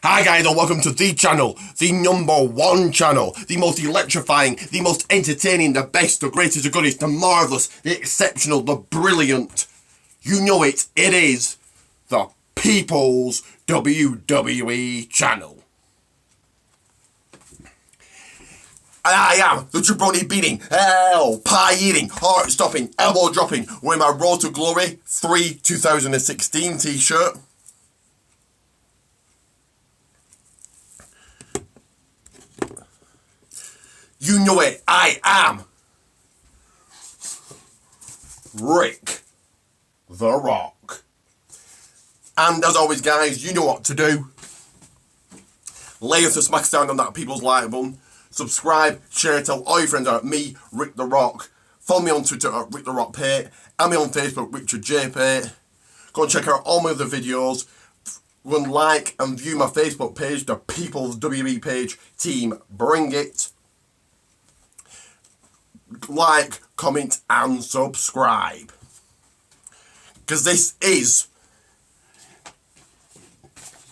Hi guys and welcome to the channel, the #1 channel, the most electrifying, the most entertaining, the best, the greatest, the goodest, the marvellous, the exceptional, the brilliant. You know it, it is the People's WWE channel. I am the jabroni beating, hell pie eating, heart stopping, elbow dropping, wearing my Road to Glory 3 2016 t-shirt. You know it, I am Rick the Rock. And as always guys, you know what to do. Lay us a smackdown on that people's like button. Subscribe, share, tell all your friends about me, Rick the Rock. Follow me on Twitter at Rick the Rock Pate. And me on Facebook, Richard J Pate. Go and check out all my other videos. Go and like and view my Facebook page, the People's WWE page. Team Bring It. Like, comment and subscribe. Because this is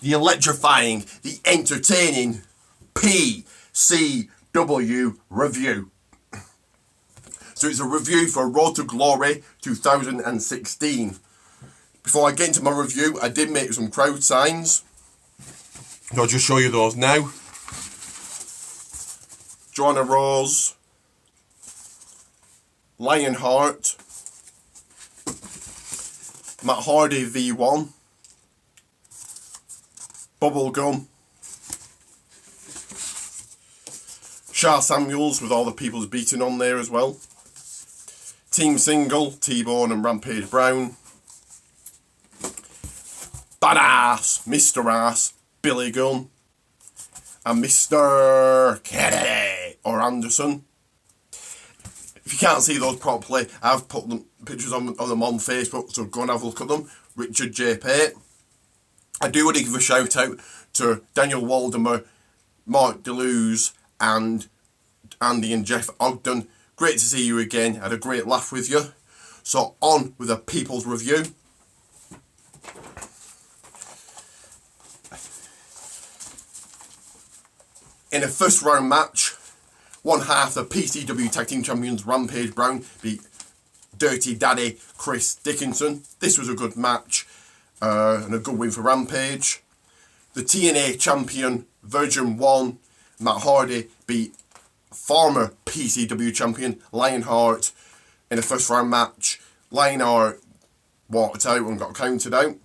the electrifying, the entertaining PCW review. So it's a review for Road to Glory 2016. Before I get into my review, I did make some crowd signs. So I'll just show you those now. Joanna Rose, Lionheart, Matt Hardy V1, Bubblegum, Shah Samuels with all the people's beating on there as well, Team Single, T-Bone and Rampage Brown, Badass, Mr. Ass, Billy Gunn, and Mr. Kennedy or Anderson. If you can't see those properly, I've put them, pictures of them on Facebook, so go and have a look at them. Richard J Pate. I do want to give a shout out to Daniel Waldemer, Mark DeLuz, and Andy and Jeff Ogden. Great to see you again. Had a great laugh with you. So on with the People's review. In a first round match, one half the PCW Tag Team Champions Rampage Brown beat Dirty Daddy Chris Dickinson. This was a good match and a good win for Rampage. The TNA Champion Virgin 1 Matt Hardy beat former PCW Champion Lionheart in a first round match. Lionheart walked out and got counted out.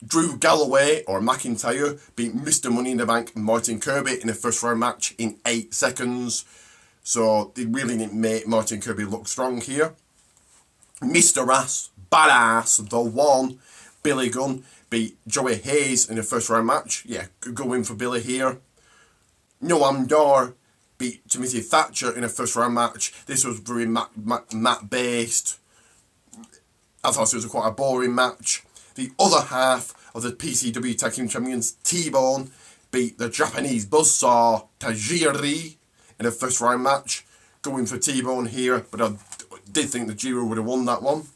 Drew Galloway or McIntyre beat Mr. Money in the Bank Martin Kirby in a first round match in 8 seconds. So they really didn't make Martin Kirby look strong here. Mr. Ass, Badass, the One, Billy Gunn beat Joey Hayes in a first round match. Yeah, good win for Billy here. Noam Dar beat Timothy Thatcher in a first round match. This was very mat based. I thought it was quite a boring match. The other half of the PCW Tag Team Champions, T-Bone, beat the Japanese buzzsaw Tajiri in a first round match. Going for T-Bone here, but I did think the Jiro would have won that one.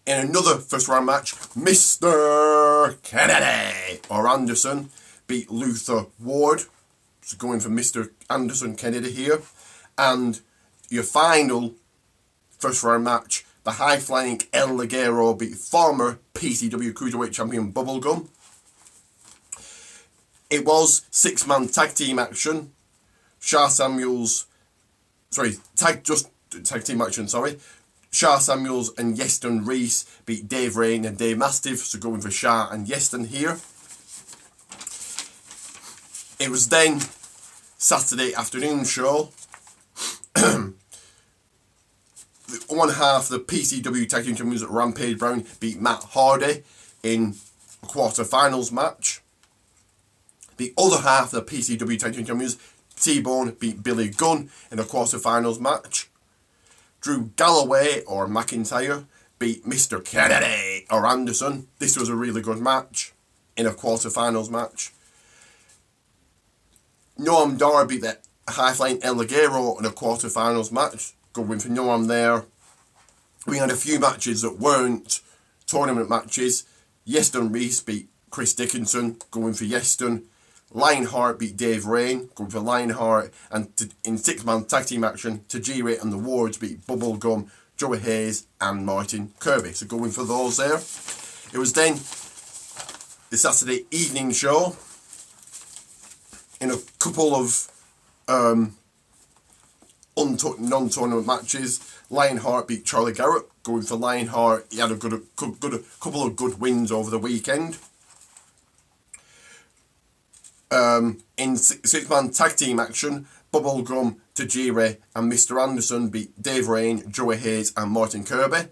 In another first round match, Mr. Kennedy or Anderson beat Luther Ward. So going for Mr. Anderson Kennedy here. And your final first round match, the high-flying El Ligero beat former PCW Cruiserweight Champion Bubblegum. It was 6-man tag team action. Shah Samuels, tag team action, Shah Samuels and Yeston Reese beat Dave Rain and Dave Mastiff, so going for Shah and Yeston here. It was then Saturday afternoon show. One half the PCW Tag Team Champions at Rampage Brown beat Matt Hardy in a quarter-finals match. The other half the PCW Tag Team Champions, T-Bone, beat Billy Gunn in a quarter-finals match. Drew Galloway or McIntyre beat Mr. Kennedy or Anderson. This was a really good match in a quarter-finals match. Noam Dar beat the high-flying El Ligero in a quarter-finals match. Good win for Noam there. We had a few matches that weren't tournament matches. Yeston Reese beat Chris Dickinson going for Yeston. Lionheart beat Dave Rain, going for Lionheart. And in six-man tag team action, Tajiri and the Wards beat Bubblegum, Joey Hayes and Martin Kirby. So going for those there. It was then the Saturday evening show in a couple of non-tournament matches. Lionheart beat Charlie Garrett, going for Lionheart. He had a couple of good wins over the weekend. In six-man tag team action, Bubblegum, Tajiri and Mr. Anderson beat Dave Rain, Joey Hayes and Martin Kirby.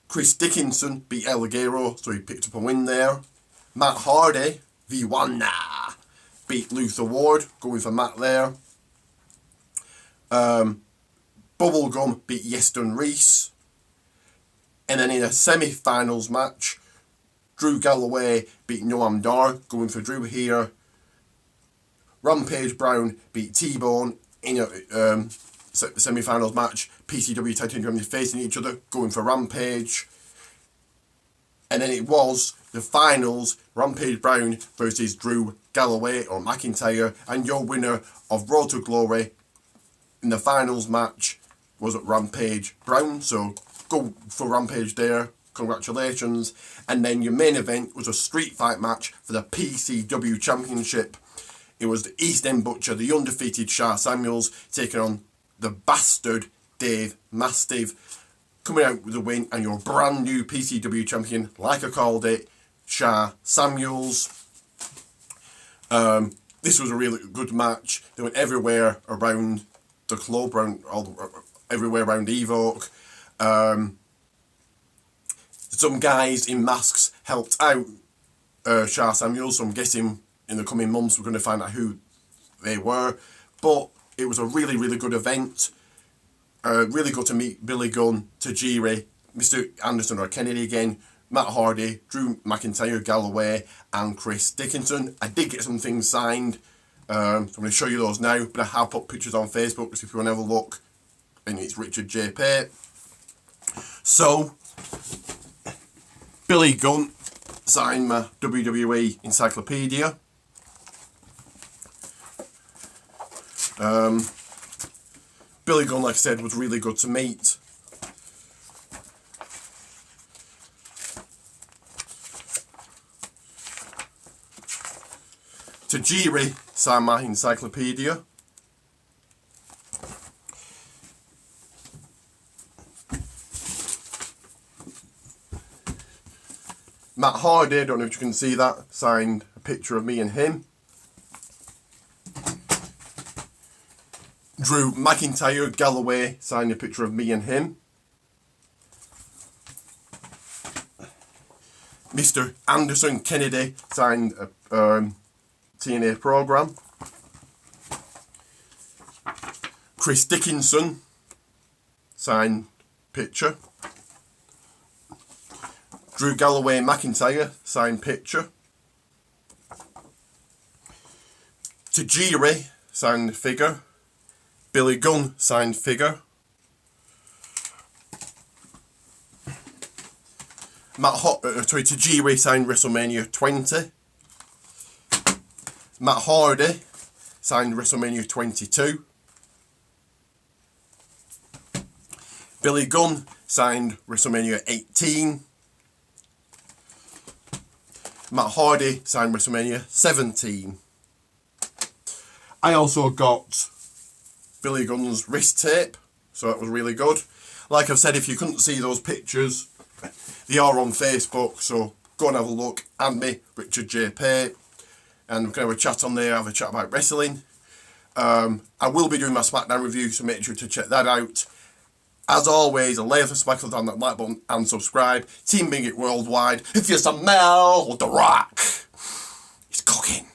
Chris Dickinson beat El Ligero, so he picked up a win there. Matt Hardy, V1, beat Luther Ward, going for Matt there. Bubblegum beat Yeston Reese. And then in a semi-finals match, Drew Galloway beat Noam Dar, going for Drew here. Rampage Brown beat T-Bone in a semi-finals match. PCW Tag Team Company facing each other, going for Rampage. And then it was the finals, Rampage Brown versus Drew Galloway or McIntyre. And your winner of Road to Glory in the finals match was Rampage Brown. So go for Rampage there. Congratulations. And then your main event was a street fight match for the PCW Championship. It was the East End Butcher, the undefeated Shah Samuels, taking on the bastard Dave Mastiff, coming out with a win, and your brand new PCW champion, like I called it, Shah Samuels. This was a really good match. They went everywhere around the club, everywhere around Evoke. Some guys in masks helped out Shah Samuels, so I'm guessing in the coming months we're going to find out who they were. But it was a really, really good event. Really good to meet Billy Gunn, Tajiri, Mr. Anderson or Kennedy again, Matt Hardy, Drew McIntyre, Galloway and Chris Dickinson. I did get some things signed. So I'm going to show you those now, but I have put pictures on Facebook, so if you want to have a look. And it's Richard J. Pate. So Billy Gunn signed my WWE encyclopedia. Billy Gunn, like I said, was really good to meet. Tajiri signed my encyclopedia. Matt Hardy, I don't know if you can see that, signed a picture of me and him. Drew McIntyre, Galloway, signed a picture of me and him. Mr. Anderson Kennedy signed a TNA program. Chris Dickinson signed picture. Drew Galloway McIntyre signed picture. Tajiri signed figure. Billy Gunn signed figure. Tajiri signed WrestleMania 20. Matt Hardy signed WrestleMania 22. Billy Gunn signed WrestleMania 18. Matt Hardy signed WrestleMania 17. I also got Billy Gunn's wrist tape, so that was really good. Like I've said, if you couldn't see those pictures, they are on Facebook, so go and have a look. And me, Richard J. Pate, and we can have a chat on there, have a chat about wrestling. I will be doing my SmackDown review, so make sure to check that out. As always, lay off a smackle down that like button and subscribe. Team Bing It Worldwide. If you smell the rock, it's cooking.